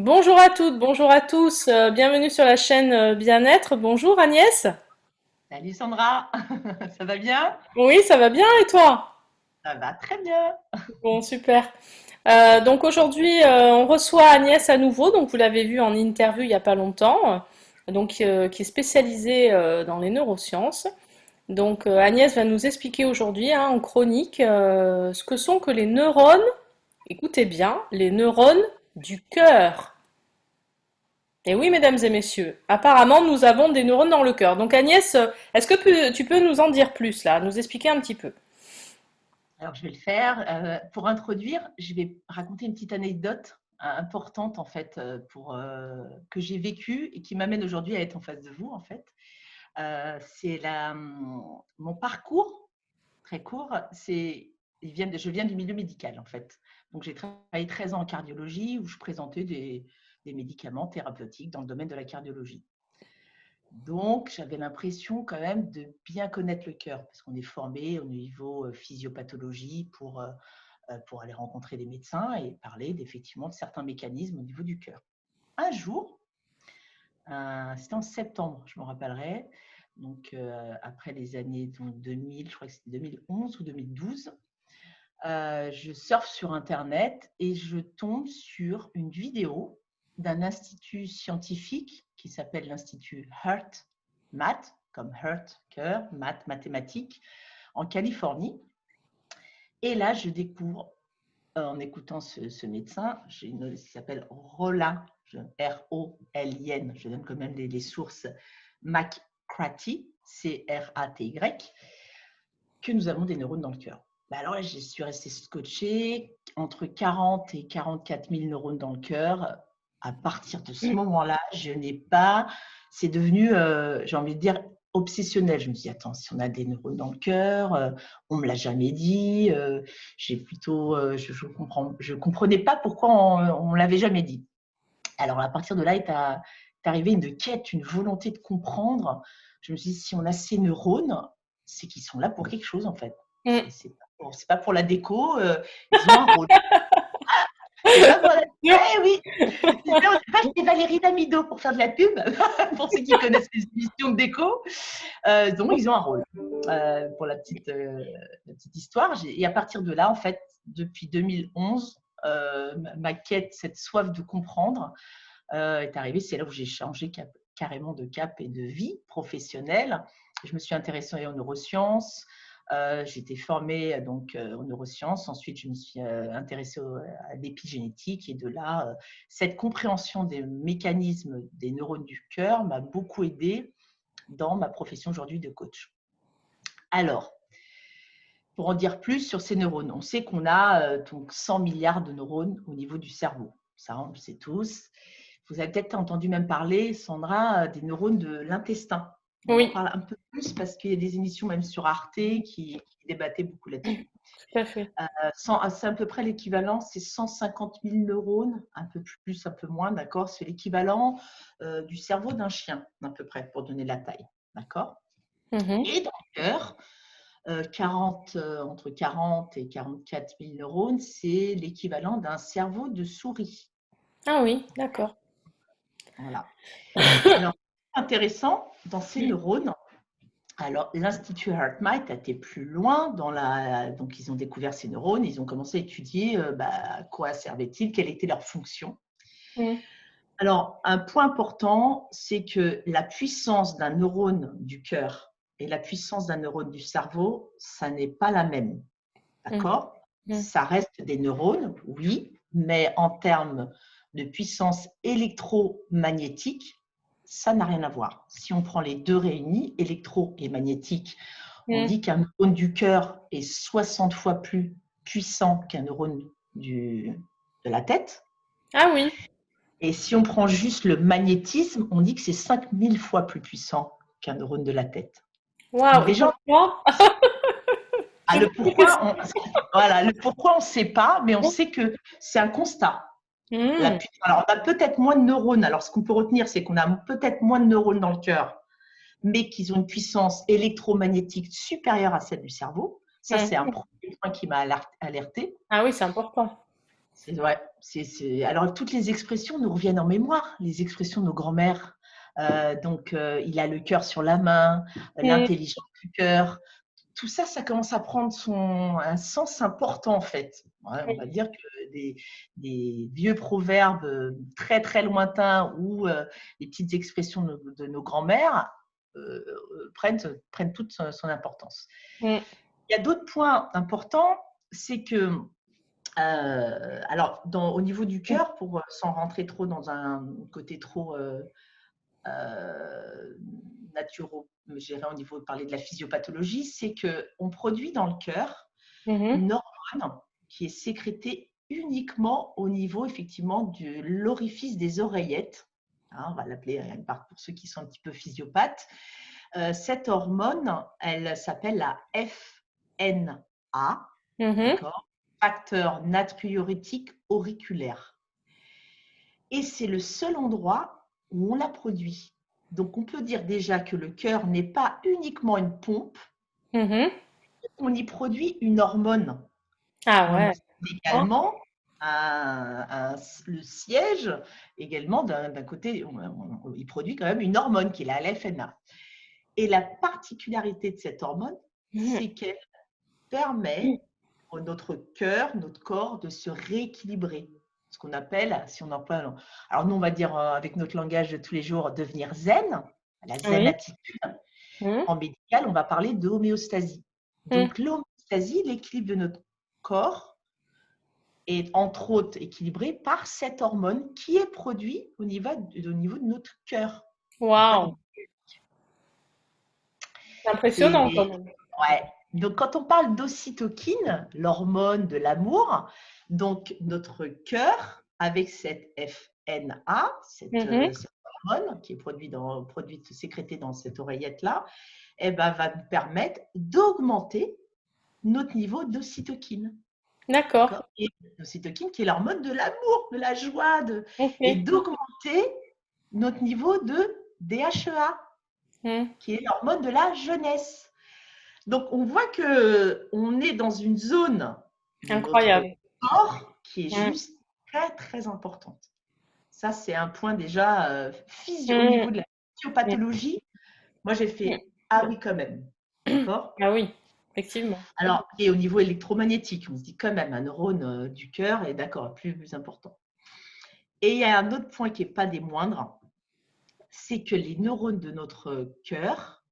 Bonjour à toutes, bonjour à tous, bienvenue sur la chaîne Bien-être. Bonjour Agnès. Salut Sandra, ça va bien? Oui, ça va bien et toi? Ça va très bien. Bon, super. Donc aujourd'hui, on reçoit Agnès à nouveau, donc vous l'avez vu en interview il n'y a pas longtemps, qui est spécialisée dans les neurosciences. Donc Agnès va nous expliquer aujourd'hui en chronique ce que sont que les neurones, écoutez bien, les neurones du cœur. Et oui, mesdames et messieurs, apparemment, nous avons des neurones dans le cœur. Donc Agnès, est-ce que tu peux nous en dire plus là, nous expliquer un petit peu? Alors je vais le faire. Pour introduire, je vais raconter une petite anecdote importante en fait que j'ai vécue et qui m'amène aujourd'hui à être en face de vous en fait. C'est mon parcours très court. Je viens du milieu médical en fait. Donc j'ai travaillé 13 ans en cardiologie où je présentais des médicaments thérapeutiques dans le domaine de la cardiologie. Donc, j'avais l'impression quand même de bien connaître le cœur, parce qu'on est formé au niveau physiopathologie pour aller rencontrer des médecins et parler effectivement de certains mécanismes au niveau du cœur. Un jour, c'était en septembre, je me rappellerai, donc après les années donc 2000, je crois que c'était 2011 ou 2012, je surfe sur Internet et je tombe sur une vidéo d'un institut scientifique qui s'appelle l'Institut Heart Math, comme Heart, cœur, maths, mathématiques, en Californie. Et là, je découvre, en écoutant ce médecin, qui s'appelle Rollin, R-O-L-I-N, je donne quand même les sources, McCratty, C-R-A-T-Y, que nous avons des neurones dans le cœur. Alors là, je suis restée scotchée, entre 40 et 44 000 neurones dans le cœur. À partir de ce moment-là, c'est devenu, j'ai envie de dire, obsessionnel. Je me dis, attends, si on a des neurones dans le cœur, on ne me l'a jamais dit, je comprenais pas pourquoi on me l'avait jamais dit. Alors à partir de là, est arrivé une quête, une volonté de comprendre. Je me suis dit, si on a ces neurones, c'est qu'ils sont là pour quelque chose en fait. Mm. C'est pas pour la déco, ils ont un rôle. C'est pas pour la... Sûr. Eh oui, c'est pas chez Valérie Damido pour faire de la pub, pour ceux qui connaissent les émissions de déco. Donc ils ont un rôle. Pour la petite histoire. Et à partir de là, en fait, depuis 2011, ma quête, cette soif de comprendre, est arrivée. C'est là où j'ai changé carrément de cap et de vie professionnelle. Je me suis intéressée aux neurosciences. J'ai été formée donc aux neurosciences. Ensuite, je me suis intéressée à l'épigénétique. Et de là, cette compréhension des mécanismes des neurones du cœur m'a beaucoup aidée dans ma profession aujourd'hui de coach. Alors, pour en dire plus sur ces neurones, on sait qu'on a donc 100 milliards de neurones au niveau du cerveau. Ça, on le sait tous. Vous avez peut-être entendu même parler, Sandra, des neurones de l'intestin. On en Oui, parle un peu plus parce qu'il y a des émissions même sur Arte qui débattaient beaucoup là-dessus. tout à fait. C'est à peu près l'équivalent, c'est 150 000 neurones, un peu plus, un peu moins, d'accord. C'est l'équivalent du cerveau d'un chien, à peu près, pour donner la taille, d'accord. Mhm. Et dans le cœur, 40, entre 40 et 44 000 neurones, c'est l'équivalent d'un cerveau de souris. Ah oui, d'accord. Voilà. Alors, intéressant, dans ces neurones, alors l'Institut HeartMath a été plus loin donc ils ont découvert ces neurones, ils ont commencé à étudier à quoi servaient-ils, quelle était leur fonction. Mm. Alors, un point important, c'est que la puissance d'un neurone du cœur et la puissance d'un neurone du cerveau, ça n'est pas la même. Mm. D'accord? Mm. Ça reste des neurones, oui, mais en termes de puissance électromagnétique, ça n'a rien à voir. Si on prend les deux réunis, électro et magnétique, on Mm. dit qu'un neurone du cœur est 60 fois plus puissant qu'un neurone de la tête. Ah oui. Et si on prend juste le magnétisme, on dit que c'est 5000 fois plus puissant qu'un neurone de la tête. Donc Waouh. Et déjà, pourquoi? ah, C'est beaucoup de questions. voilà, le pourquoi, on ne sait pas, mais on sait que c'est un constat. Mm. Alors, on a peut-être moins de neurones. Alors, ce qu'on peut retenir, c'est qu'on a peut-être moins de neurones dans le cœur, mais qu'ils ont une puissance électromagnétique supérieure à celle du cerveau. Ça, c'est un Mm. premier point qui m'a alerté. Ah oui, c'est important. C'est vrai. Alors, toutes les expressions nous reviennent en mémoire, les expressions de nos grands-mères. Il a le cœur sur la main, Mm. l'intelligence du cœur. Tout ça, ça commence à prendre un sens important, en fait. Ouais, on va dire que des vieux proverbes très, très lointains ou les petites expressions de nos grands-mères prennent toute son importance. Mm. Il y a d'autres points importants, c'est que alors, au niveau du cœur, sans rentrer trop dans un côté trop naturo, j'irais au niveau de parler de la physiopathologie, c'est qu'on produit dans le cœur Mhm. une hormone qui est sécrétée uniquement au niveau effectivement de l'orifice des oreillettes. Hein, on va l'appeler pour ceux qui sont un petit peu physiopathes. Cette hormone, elle s'appelle la FNA, Mhm. d'accord, facteur natriurétique auriculaire. Et c'est le seul endroit où on la produit. Donc, on peut dire déjà que le cœur n'est pas uniquement une pompe, Mhm. on y produit une hormone. Ah On ouais. y également le siège également d'un côté, il produit quand même une hormone qui est la LFNA. Et la particularité de cette hormone, Mhm. c'est qu'elle permet à notre cœur, notre corps de se rééquilibrer. Ce qu'on appelle, si on emploie, alors nous on va dire avec notre langage de tous les jours, devenir zen, la zen Oui. attitude. Mhm. En médical, on va parler de homéostasie. Mhm. Donc l'homéostasie, l'équilibre de notre corps, est entre autres équilibré par cette hormone qui est produite au niveau de notre cœur. D'accord. Waouh. C'est C'est impressionnant quand même. ouais. Donc quand on parle d'ocytokine, l'hormone de l'amour, donc notre cœur avec cette FNA, Mhm. cette hormone qui est produite sécrétée dans cette oreillette là, eh ben, va nous permettre d'augmenter notre niveau d'ocytokine. D'accord. D'accord. Et l'ocytokine qui est l'hormone de l'amour, de la joie, Ok. et d'augmenter notre niveau de DHEA, Mhm. qui est l'hormone de la jeunesse. Donc, on voit qu'on est dans une zone de notre Incroyable. corps qui est Mhm. juste très, très importante. Ça, c'est un point déjà au Mhm. niveau de la physiopathologie. Moi, j'ai fait ah oui, quand même. D'accord. Ah oui, effectivement. Alors, et au niveau électromagnétique, on se dit quand même un neurone du cœur est d'accord, plus important. Et il y a un autre point qui n'est pas des moindres, c'est que les neurones de notre cœur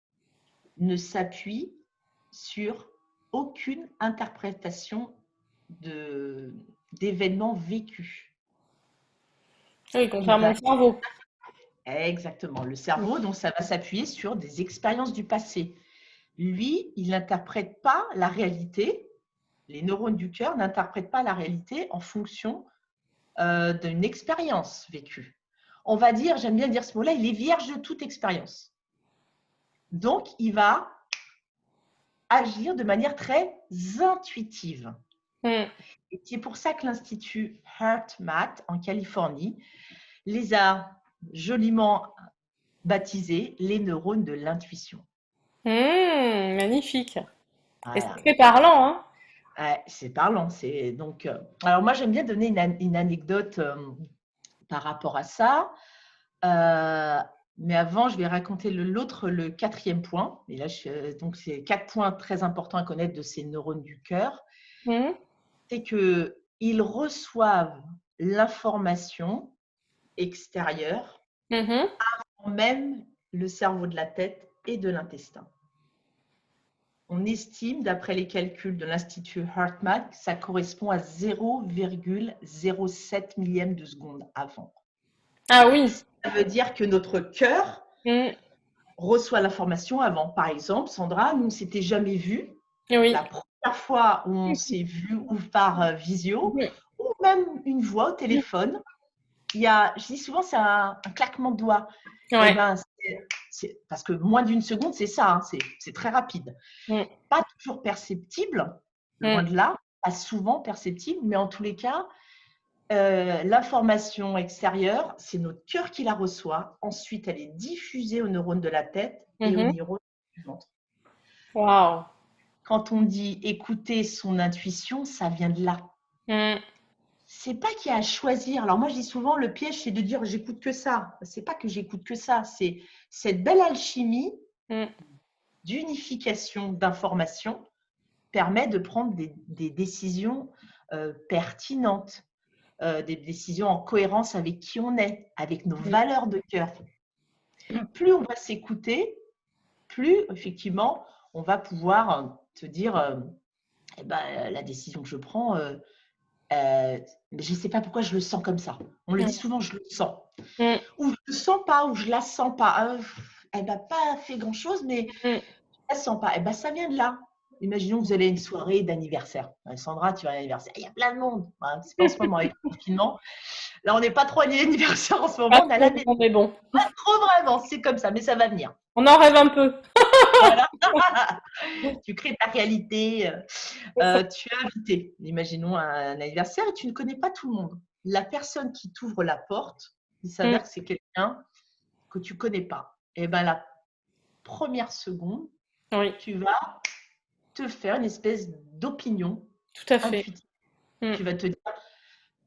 ne s'appuient sur aucune interprétation d'événements vécus. Oui, Il contrairement va au cerveau. exactement le cerveau, donc ça va s'appuyer sur des expériences du passé. Lui, il n'interprète pas la réalité. Les neurones du cœur n'interprètent pas la réalité en fonction d'une expérience vécue. On va dire, j'aime bien dire ce mot-là, il est vierge de toute expérience. Donc, il va agir de manière très intuitive. Mhm. Et c'est pour ça que l'Institut HeartMath en Californie les a joliment baptisés les neurones de l'intuition. Magnifique. Et c'est Voilà. très parlant, hein? Ouais, c'est parlant. Alors moi, j'aime bien donner une anecdote par rapport à ça. Mais avant, je vais raconter le quatrième point. Et là, donc, c'est 4 points très importants à connaître de ces neurones du cœur. Mhm. C'est qu'ils reçoivent l'information extérieure Mhm. avant même le cerveau de la tête et de l'intestin. On estime, d'après les calculs de l'Institut HeartMath, que ça correspond à 0,07 millième de seconde avant. Ah oui. Ça veut dire que notre cœur Mhm. reçoit l'information avant. Par exemple, Sandra, nous, on ne s'était jamais vu. Oui. La première fois où on s'est vu ou par visio, Mhm. ou même une voix au téléphone, je dis souvent, c'est un claquement de doigts. Eh Ouais. ben, parce que moins d'une seconde, c'est ça, hein, c'est très rapide. Mhm. Pas toujours perceptible, loin Mhm. de là, pas souvent perceptible, mais en tous les cas, l'information extérieure, c'est notre cœur qui la reçoit. Ensuite, elle est diffusée aux neurones de la tête et aux Mhm. neurones du ventre. Waouh. Quand on dit écouter son intuition, ça vient de là. Mhm. c'est pas qu'il y a à choisir. Alors moi, je dis souvent, le piège, c'est de dire j'écoute que ça. C'est pas que j'écoute que ça, c'est cette belle alchimie Mm. d'unification d'informations permet de prendre des décisions pertinentes, des décisions en cohérence avec qui on est, avec nos valeurs de cœur. Plus on va s'écouter, plus effectivement, on va pouvoir te dire eh ben, la décision que je prends, je ne sais pas pourquoi je le sens comme ça. On le dit souvent, je le sens. Mm. Ou je ne le sens pas, ou je ne la sens pas. Elle n'a pas fait grand-chose, mais Mm. je ne la sens pas. Eh ben, ça vient de là. Imaginons que vous allez à une soirée d'anniversaire. Sandra, tu vas à l'anniversaire. Il y a plein de monde. Voilà, c'est pas en ce moment avec le confinement. Là, on n'est pas trop à l'anniversaire en ce moment. Pas On a la trop, maison. mais bon. Pas trop vraiment, c'est comme ça, mais ça va venir. On en rêve un peu. Voilà. Tu crées ta réalité. C'est ça. Tu es invité, imaginons un anniversaire, et tu ne connais pas tout le monde. La personne qui t'ouvre la porte, il s'avère Mm. que c'est quelqu'un que tu ne connais pas. Et bien, la première seconde, Oui, tu vas te faire une espèce d'opinion tout à fait. intuitive. Mm. Tu vas te dire,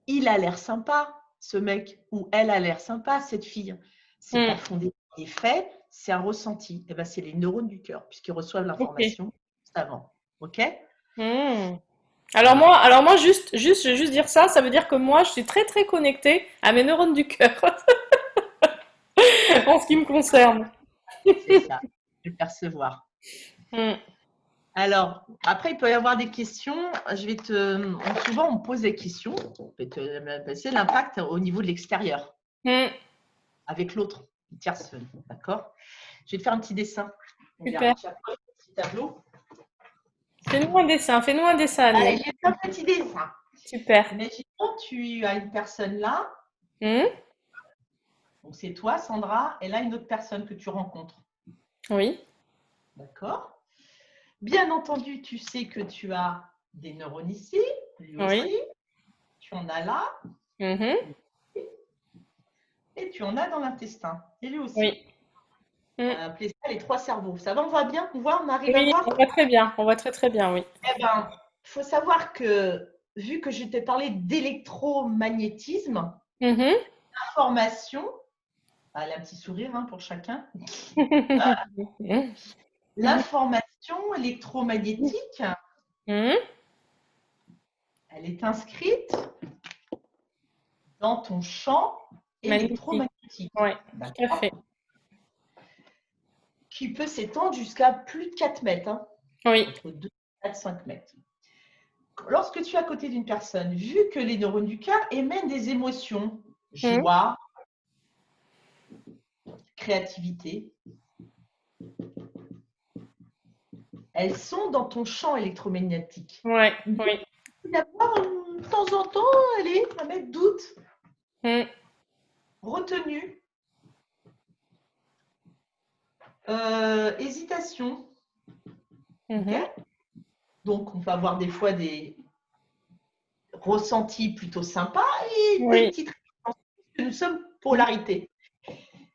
il a l'air sympa, ce mec, ou elle a l'air sympa, cette fille. C'est Mm. pas fondé sur des faits, c'est un ressenti. Et ben, c'est les neurones du cœur, puisqu'ils reçoivent Ok. l'information juste avant. OK? Mm. Voilà. Alors moi, je vais juste dire ça. Ça veut dire que moi, je suis très, très connectée à mes neurones du cœur en ce qui me concerne. C'est ça, de le percevoir. Mm. Alors, après, il peut y avoir des questions. Souvent, on me pose des questions. C'est l'impact au niveau de l'extérieur, Mm. avec l'autre, une tierce. D'accord? Je vais te faire un petit dessin. Super. Regarde, tu as un petit tableau. Fais-nous un dessin, Allez, Agnès. j'ai fait un petit dessin. Super. Imaginons, tu as une personne là. Mm. Donc, c'est toi, Sandra, et là, une autre personne que tu rencontres. Oui. D'accord? Bien entendu, tu sais que tu as des neurones ici, lui Oui. aussi. Tu en as là, Mhm. et tu en as dans l'intestin, et lui aussi. Oui. On Mm. va appeler ça les trois cerveaux. Ça va, on voit bien? On arrive à Oui, voir? on voit très bien. On voit très, très bien, oui. Eh bien, il faut savoir que, vu que je t'ai parlé d'électromagnétisme, Mhm. l'information, elle a un petit sourire pour chacun, Mhm. l'information électromagnétique, Mhm. elle est inscrite dans ton champ Magnifique. électromagnétique, Oui, tout à d'accord? fait. Qui peut s'étendre jusqu'à plus de 4 mètres, hein, Oui. entre 2, 4, 5 mètres. Lorsque tu es à côté d'une personne, vu que les neurones du cœur émènent des émotions, Mhm. joie, créativité, elles sont dans ton champ électromagnétique. Ouais, oui. D'abord, de temps en temps, allez, on va mettre doute, Mhm. retenue, hésitation. Mhm. Okay, donc, on va avoir des fois des ressentis plutôt sympas et des Oui. petites réponses, que nous sommes polarité.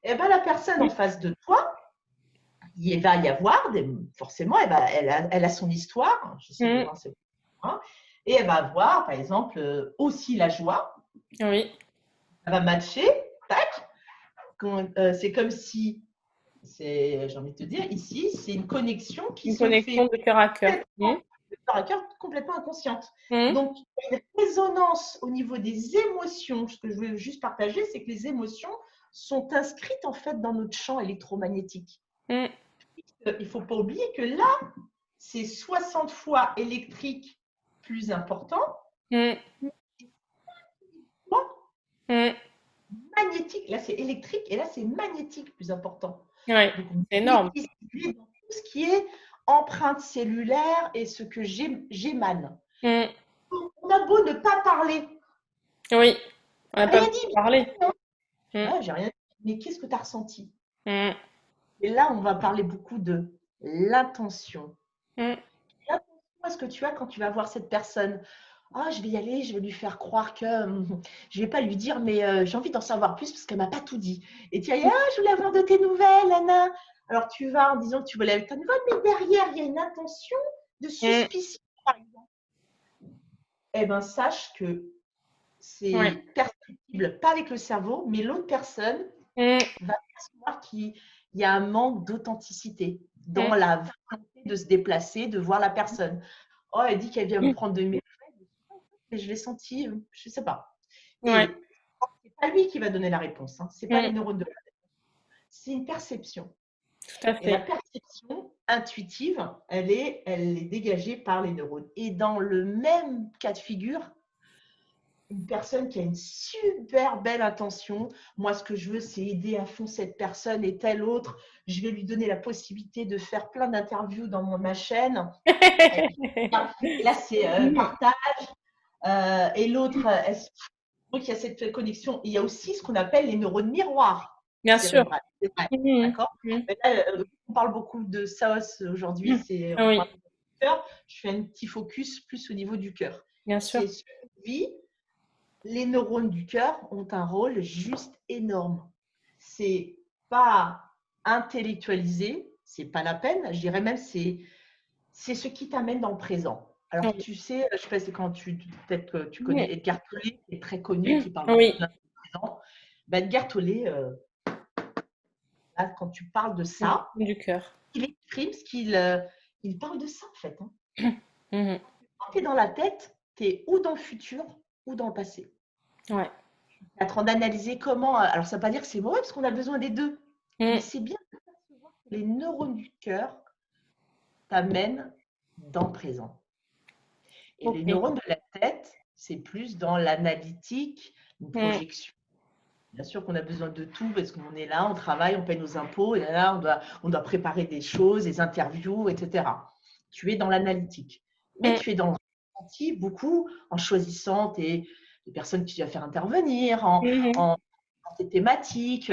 Et bien, la personne en face de toi, il va y avoir, forcément, elle a son histoire, j'essaie de Mhm. voir ce point, et elle va avoir, par exemple, aussi la joie, Oui. elle va matcher, tac, c'est comme si, j'ai envie de te dire, ici, c'est une connexion qui Une se connexion fait de cœur à cœur. Mhm. de cœur à cœur, complètement inconsciente. Mhm. Donc, il y a une résonance au niveau des émotions. Ce que je veux juste partager, c'est que les émotions sont inscrites en fait dans notre champ électromagnétique. Mhm. Il ne faut pas oublier que là, c'est 60 fois électrique plus important, Mhm. Mhm. magnétique, là c'est électrique et là c'est magnétique plus important. Ouais, Donc, c'est énorme. dans tout ce qui est empreinte cellulaire et ce que j'émane. Mhm. On a beau ne pas parler, Oui. On n'a pas rien besoin de dit, parler. Mhm. ah, j'ai rien dit, mais qu'est-ce que tu as ressenti? Mhm. Et là, on va parler beaucoup de l'intention. Mhm. L'intention, est-ce que tu as quand tu vas voir cette personne? Ah, je vais y aller, je vais lui faire croire que je ne vais pas lui dire, mais j'ai envie d'en savoir plus parce qu'elle ne m'a pas tout dit. Et tu vas dire, ah, je voulais avoir de tes nouvelles, Anna. Alors tu vas en disant que tu veux aller avec ta nouvelle, mais derrière, il y a une intention de Mhm. suspicion, par exemple. Eh bien, sache que Ouais. c'est perceptible, pas avec le cerveau, mais l'autre personne Mm, va percevoir qu'il y a un manque d'authenticité dans mm, la volonté de se déplacer, de voir la personne. Oh, elle dit qu'elle vient me mm. prendre de mes mais je l'ai senti, je ne sais pas. Ouais. Et c'est pas lui qui va donner la réponse, hein. C'est pas les Mm, neurones de la tête. C'est une perception. tout à Et la fait. perception intuitive, elle est dégagée par les neurones. Et dans le même cas de figure, une personne qui a une super belle intention, moi ce que je veux c'est aider à fond cette personne et telle autre, je vais lui donner la possibilité de faire plein d'interviews dans ma chaîne. Et là c'est Mm, partage. Et l'autre, donc il y a cette connexion. Il y a aussi ce qu'on appelle les neurones miroirs bien sûr. cérébrales. C'est vrai, Mm, d'accord. mm. Mais là, on parle beaucoup de ça aujourd'hui, Ah on oui, parle du cœur. Je fais un petit focus plus au niveau du cœur. bien sûr. C'est ce qu'on vit. Les neurones du cœur ont un rôle juste énorme. C'est pas intellectualisé, c'est pas la peine. Je dirais même c'est ce qui t'amène dans le présent. Alors, Oui. tu sais, je sais pas, c'est quand peut-être que tu Mm, connais Edgar Tolle, qui est très connu, qui parle beaucoup oui. de l'instant présent. Ben, Edgar Tolle, là, quand tu parles de Mm, ça, du cœur. il exprime ce il parle de ça, en fait, hein. Mhm. Quand tu es dans la tête, tu es ou dans le futur ou dans le passé. Ouais. Tu es en train d'analyser comment. Alors, ça ne veut pas dire que c'est mauvais, parce qu'on a besoin des deux. Mais Mm, c'est bien de percevoir que les neurones du cœur t'amènent dans le présent. Et les ok. neurones de la tête, c'est plus dans l'analytique, une Mm, projection. Bien sûr qu'on a besoin de tout parce qu'on est là, on travaille, on paye nos impôts, et là, on doit préparer des choses, des interviews, etc. Tu es dans l'analytique. Mais mm, tu es dans le ressenti beaucoup en choisissant les personnes que tu vas faire intervenir, en, mhm. en, en tes thématiques.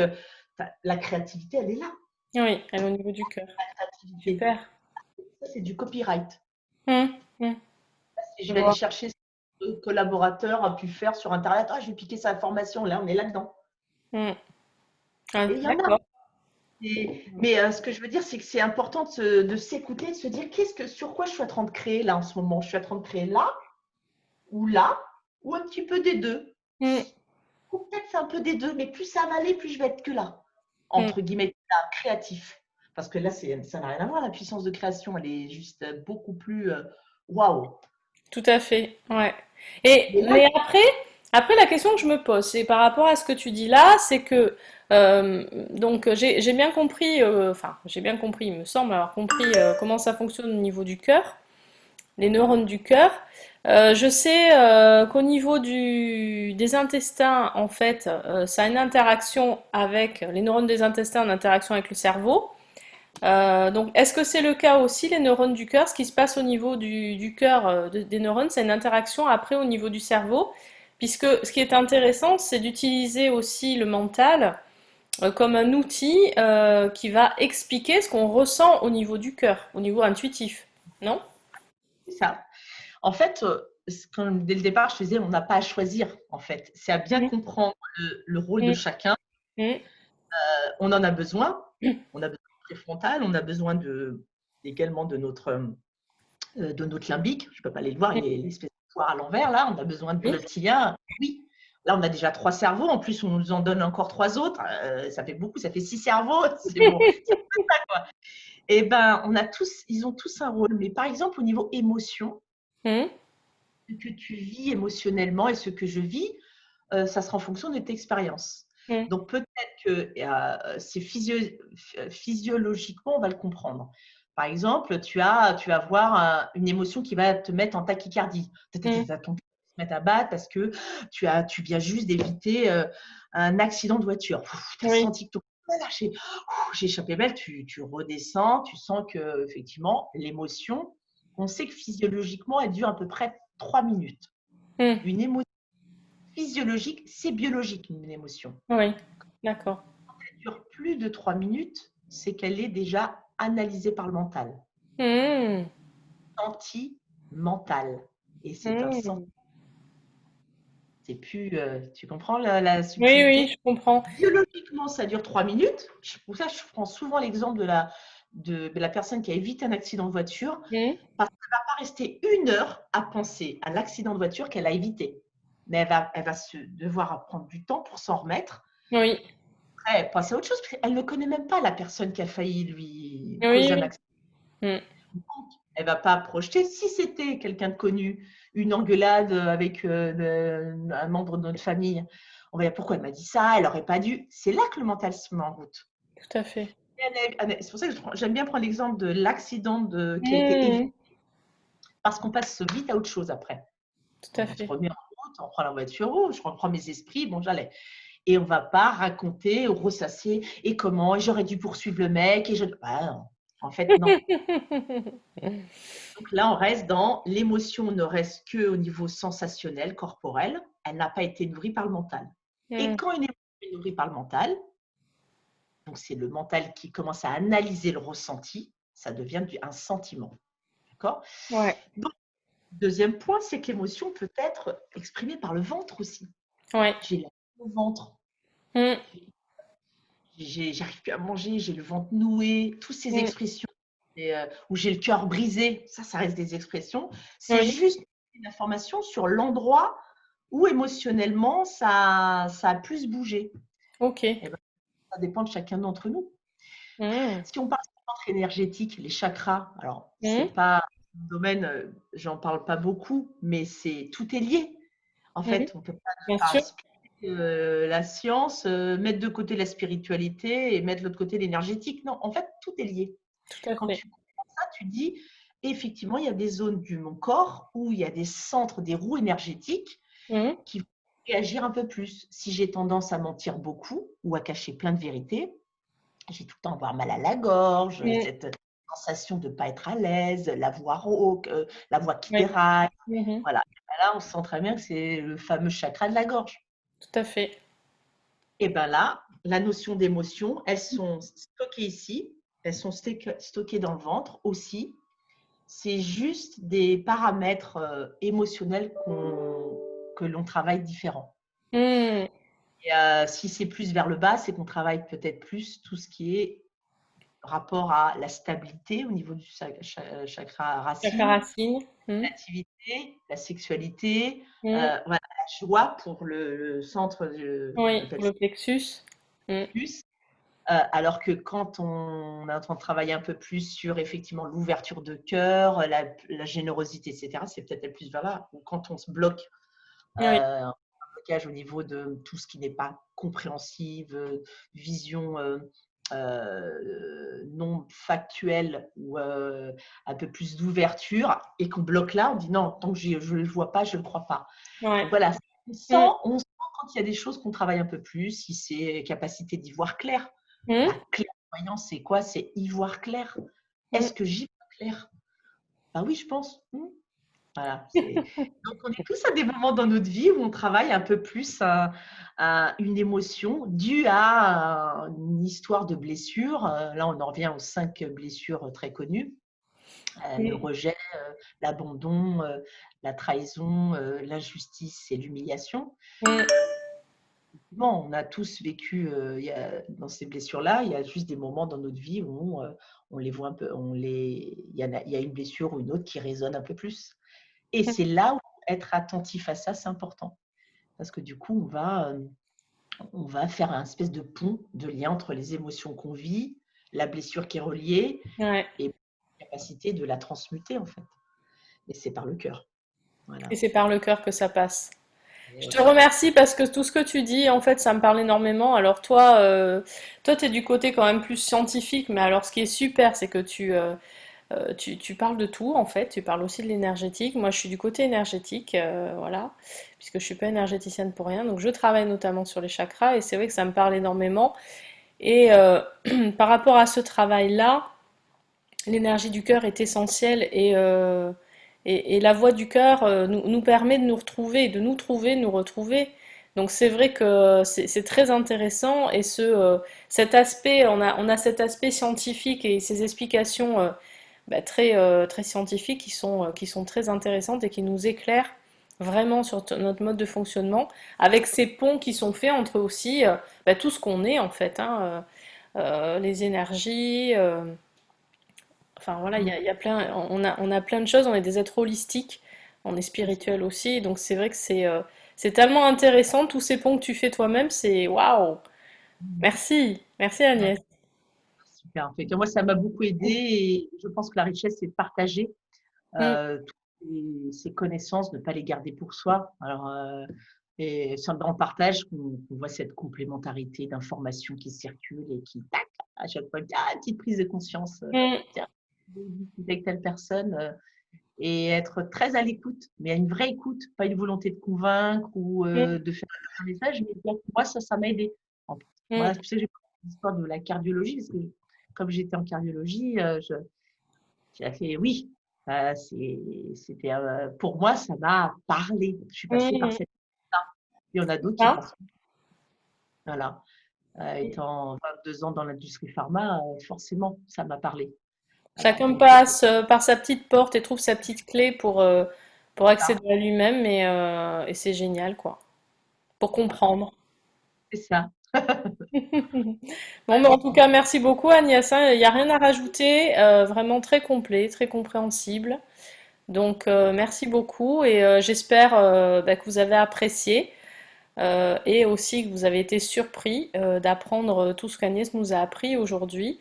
La créativité, elle est là. Oui, elle est au niveau du cœur. La créativité, Super. ça, c'est du copyright. Mm, mm. Si je Je vais aller vois. chercher ce que le collaborateur a pu faire sur Internet, ah, je vais piquer sa formation, là, on est là-dedans. Mm. Ah, Et il y en a. d'accord. Mais ce que je veux dire, c'est que c'est important de s'écouter, de se dire sur quoi je suis en train de créer là en ce moment. Je suis en train de créer là, ou un petit peu des deux. Mm, Ou peut-être c'est un peu des deux, mais plus ça va aller, plus je vais être que là, mm. entre guillemets, là, créatif. Parce que là, ça n'a rien à voir, la puissance de création, elle est juste beaucoup plus waouh. Tout à fait, ouais. Mais là, Mais après, la question que je me pose, c'est par rapport à ce que tu dis là, c'est que donc j'ai bien compris, enfin j'ai bien compris, il me semble avoir compris comment ça fonctionne au niveau du cœur, les neurones du cœur. Je sais qu'au niveau des intestins, en fait, ça a une interaction avec les neurones des intestins, en interaction avec le cerveau. Donc, est-ce que c'est le cas aussi, les neurones du cœur? Ce qui se passe au niveau du cœur des neurones, c'est une interaction après au niveau du cerveau, puisque ce qui est intéressant, c'est d'utiliser aussi le mental comme un outil qui va expliquer ce qu'on ressent au niveau du cœur, au niveau intuitif, non? c'est ça. En fait, dès le départ, je faisais, on n'a pas à choisir, en fait. C'est à bien Mm, comprendre le rôle de mm, chacun. mm, On en a besoin. On a besoin de préfrontal, on a besoin également de notre limbique. Je ne peux pas aller le voir, mm. il est l'espèce de poire à l'envers, là. On a besoin du Oui, reptilien. Oui. Là, on a déjà 3 cerveaux. En plus, on nous en donne encore 3 autres. Ça fait beaucoup, ça fait 6 cerveaux. C'est bon. Et ben, ils ont tous un rôle. Mais par exemple, au niveau émotion, mm, ce que tu vis émotionnellement et ce que je vis, ça sera en fonction de tes expériences. mm, Donc peut-être que c'est physiologiquement, on va le comprendre. Par exemple, tu vas avoir une émotion qui va te mettre en tachycardie. Ton mm. cœur va se mettre à battre parce que tu viens juste d'éviter un accident de voiture. Tu as Oui. senti que ton cœur a lâché. J'ai échappé belle, tu redescends, tu sens que effectivement l'émotion, on sait que physiologiquement, elle dure à peu près 3 minutes. Mm. Une émotion physiologique, c'est biologique, une émotion. Oui, d'accord. Elle dure plus de 3 minutes, c'est qu'elle est déjà analysée par le mental, Mm, senti-mental. Et c'est un sens. mm. C'est plus. Tu comprends la Oui, oui, subtilité? je comprends. Biologiquement, ça dure 3 minutes. Pour ça, je prends souvent l'exemple de la personne qui a évité un accident de voiture, Mm. parce qu'elle ne va pas rester 1 heure à penser à l'accident de voiture qu'elle a évité. mais elle va devoir prendre du temps pour s'en remettre. Oui, Après, passer à autre chose, parce qu'elle ne connaît même pas la personne qui a failli lui causer un oui, accident. mm, Elle va pas projeter. Si c'était quelqu'un de connu, une engueulade avec un membre de notre famille, on va dire pourquoi elle m'a dit ça, elle n'aurait pas dû. C'est là que le mental se met en route. tout à fait. C'est pour ça que j'aime bien prendre l'exemple de l'accident qui a été évité, Mm, parce qu'on passe vite à autre chose après. tout à On se fait. remet en route, on prend la voiture, oh, je reprends mes esprits, bon, j'allais. Et on ne va pas raconter, ressasser, et comment, et j'aurais dû poursuivre le mec, et je. Ah, non. En fait, non. Donc là, on reste dans l'émotion, ne reste qu'au niveau sensationnel, corporel. Elle n'a pas été nourrie par le mental. Et Mm, quand une émotion est nourrie par le mental, donc c'est le mental qui commence à analyser le ressenti, ça devient un sentiment. D'accord? ouais, Donc, deuxième point, c'est que l'émotion peut être exprimée par le ventre aussi. ouais. J'ai la au ventre, Mm, j'arrive plus à manger, j'ai le ventre noué, toutes ces mm, expressions, ou j'ai le cœur brisé, ça reste des expressions. C'est oui, juste une information sur l'endroit où émotionnellement ça a plus bougé. ok. Et ben, ça dépend de chacun d'entre nous. Mm, Si on parle du centre énergétique, les chakras, alors c'est mm, pas un domaine, j'en parle pas beaucoup, mais tout est lié. En mm, fait, on peut pas bien par sûr. la science, mettre de côté la spiritualité et mettre de l'autre côté l'énergétique. Non, en fait, tout est lié. Tout à Quand fait. tu comprends ça, tu dis, effectivement, il y a des zones de mon corps où il y a des centres, des roues énergétiques Mm, qui vont réagir un peu plus. Si j'ai tendance à mentir beaucoup ou à cacher plein de vérités, j'ai tout le temps avoir mal à la gorge, mm, cette sensation de ne pas être à l'aise, la voix rauque, la voix qui oui, déraille. mhm, Voilà. Là, on sent très bien que c'est le fameux chakra de la gorge. tout à fait. Et bien là, la notion d'émotion, elles sont stockées ici, elles sont stockées dans le ventre aussi. C'est juste des paramètres émotionnels que l'on travaille différents. Mm, Et si c'est plus vers le bas, c'est qu'on travaille peut-être plus tout ce qui est rapport à la stabilité au niveau du chakra chakra racine, racine. Mm, l'activité, la sexualité, mm, voilà, la joie pour le centre, on oui, appelle pour ça le plexus. Mm, plus. Alors que quand on est en train de travailler un peu plus sur effectivement l'ouverture de cœur, la générosité, etc., c'est peut-être plus vers là. Ou quand on se bloque, oui, un blocage au niveau de tout ce qui n'est pas compréhensive, vision non factuelle ou un peu plus d'ouverture, et qu'on bloque là, on dit non, tant que je ne le vois pas, je ne le crois pas. ouais. Donc voilà, Mm, on sent quand il y a des choses qu'on travaille un peu plus, si c'est capacité d'y voir clair. La mm, clairvoyance, c'est quoi? C'est y voir clair. mm. Est-ce que j'y vois clair? Ben oui, je pense. Voilà. Donc, on est tous à des moments dans notre vie où on travaille un peu plus une émotion due à une histoire de blessure. Là, on en revient aux 5 blessures très connues. Le Mm, rejet, l'abandon, la trahison, l'injustice et l'humiliation. mm. Bon, on a tous vécu dans ces blessures-là. Il y a juste des moments dans notre vie où on les voit un peu, il y a une blessure ou une autre qui résonne un peu plus. Et c'est là où être attentif à ça, c'est important. Parce que du coup, on va faire un espèce de pont, de lien entre les émotions qu'on vit, la blessure qui est reliée Ouais. et la capacité de la transmuter, en fait. Et c'est par le cœur. Et Voilà. c'est par le cœur que ça passe. Et Je ouais. te remercie parce que tout ce que tu dis, en fait, ça me parle énormément. Alors toi, toi, tu es du côté quand même plus scientifique, mais alors ce qui est super, c'est que tu parles de tout, en fait. Tu parles aussi de l'énergétique. Moi, je suis du côté énergétique, voilà, puisque je suis pas énergéticienne pour rien. Donc, je travaille notamment sur les chakras et c'est vrai que ça me parle énormément. Et par rapport à ce travail-là, l'énergie du cœur est essentielle et la voix du cœur nous permet de nous retrouver, de nous trouver, de nous retrouver. Donc c'est vrai que c'est très intéressant et cet aspect, on a cet aspect scientifique et ces explications très scientifiques qui sont très intéressantes et qui nous éclairent vraiment sur notre mode de fonctionnement, avec ces ponts qui sont faits entre aussi tout ce qu'on est en fait, hein, les énergies. Enfin voilà, Mm. il y a plein, on a plein de choses, on est des êtres holistiques, on est spirituel aussi, donc c'est vrai que C'est tellement intéressant, tous ces ponts que tu fais toi-même, c'est waouh! Merci, merci Ouais, Agnès. super. En fait, moi, ça m'a beaucoup aidé et je pense que la richesse, c'est de partager Mm, toutes ces connaissances, de ne pas les garder pour soi. Alors, et c'est dans le partage qu'on voit cette complémentarité d'informations qui circulent et qui, tac, à chaque fois, ah, une petite prise de conscience. mm, Tiens, j'ai discuté avec telle personne et être très à l'écoute, mais à une vraie écoute, pas une volonté de convaincre ou mm, de faire un message, mais dire, moi, ça m'a aidé. mm, Moi, tu sais, j'ai l'histoire de la cardiologie, parce que comme j'étais en cardiologie, j'ai fait oui. C'était pour moi, ça m'a parlé. Je suis passée par mm. cette étape. Il y en a C'est d'autres qui ça. passent. Voilà. Étant 22 ans dans l'industrie pharma, forcément, ça m'a parlé. Chacun Donc, passe par sa petite porte et trouve sa petite clé pour ça, accéder à lui-même et c'est génial, quoi. Pour comprendre. c'est ça. Bon, mais en tout cas, merci beaucoup Agnès, hein. Il n'y a rien à rajouter, vraiment très complet, très compréhensible. Donc, merci beaucoup et j'espère bah, que vous avez apprécié et aussi que vous avez été surpris d'apprendre tout ce qu'Agnès nous a appris aujourd'hui.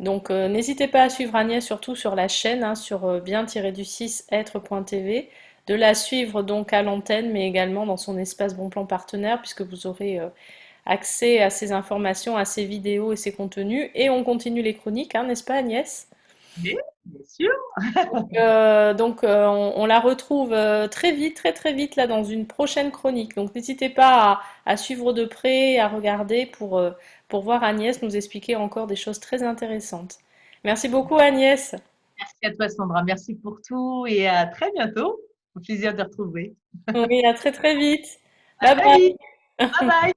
Donc, n'hésitez pas à suivre Agnès surtout sur la chaîne, hein, sur bien-du-6 être.tv, de la suivre donc à l'antenne, mais également dans son espace Bon Plan Partenaire, puisque vous aurez accès à ces informations, à ces vidéos et ces contenus. Et on continue les chroniques, hein, n'est-ce pas Agnès? Mais, bien sûr. On la retrouve très vite, très très vite là dans une prochaine chronique. Donc n'hésitez pas à suivre de près, à regarder pour voir Agnès nous expliquer encore des choses très intéressantes. Merci beaucoup Agnès. Merci à toi, Sandra. Merci pour tout et à très bientôt. Au plaisir de te retrouver. Oui, à très très vite. À Bye très vite. bye. Bye bye.